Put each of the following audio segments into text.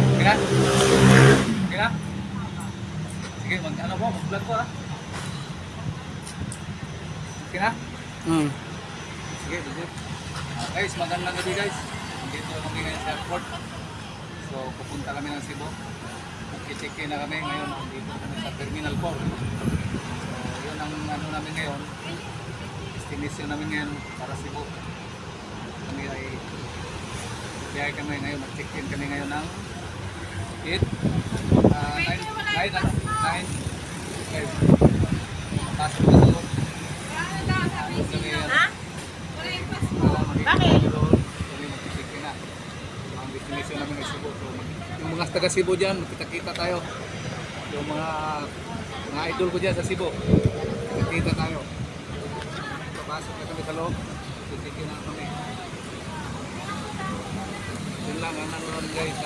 Okay na? Okay na? Sige, ano po, mag-vlog ko ha. Okay na? Sige, sige. Guys, magandang gabi guys. Dito kami ngayon sa airport. So, pupunta kami ng Cebu. Check-in na kami ngayon. Dito kami sa Terminal 4. So, yun ang ano namin ngayon. Destination namin ngayon para Cebu. Kami ay biyahe kami ngayon. Mag-check-in kami ngayon ng 8, 9, 5. Pasok na sa loob. Bakit? Ang destination namin ay Cebu. So, yung mga taga Cebu dyan, kita-kita tayo. Yung mga idol ko dyan sa Cebu, kita-kita tayo. Papasok na kami sa loob. Titikin na kami. Yun lang ang nanonood guys.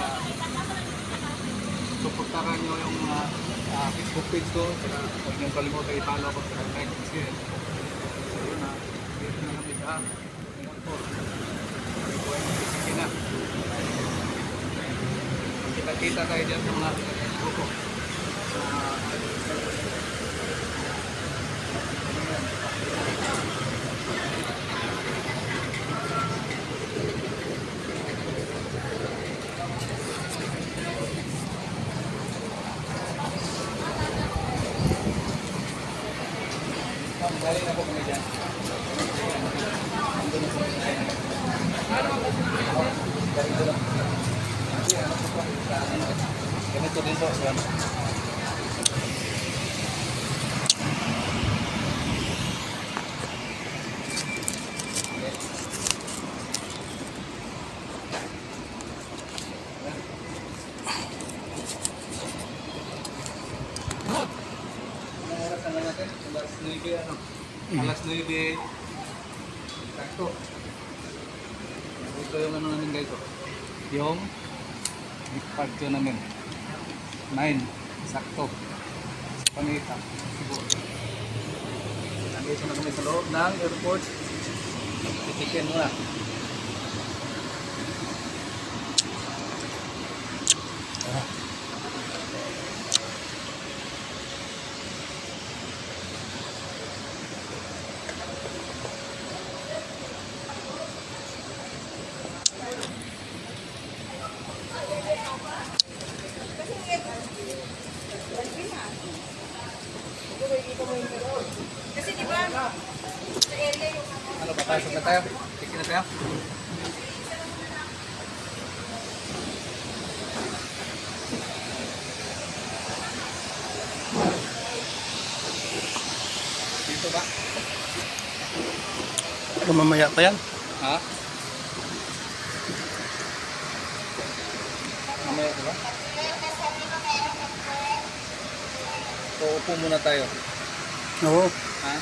Suportahan nyo yung Facebook page ko. Huwag nyo kalimutan i-follow ko sa like and share. So yun na. Dito na kami sa kita-kita tayo dyan sa mga grupo. Dali na po kami dyan. Ganito din po. Anong oras na natin? Alas 9 ano? Alas 9 sakto. Ito yung ano namin guys. Yung departure namin 9 sakto sa Pangita Cebu. Nandito na kami sa loob ng airport. Titikin muna. Kasi di ba, sa area yung Ano, papasok na tayo? Tikin na tayo? Dito ba? Mamaya pa yan. Ha? Mamaya diba? So, upo muna tayo. Oo. Ha?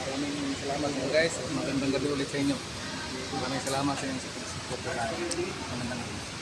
Maraming salamat po guys. Magandang gabi ulit sa inyo. Maraming salamat sa inyong support. Magandang gabi.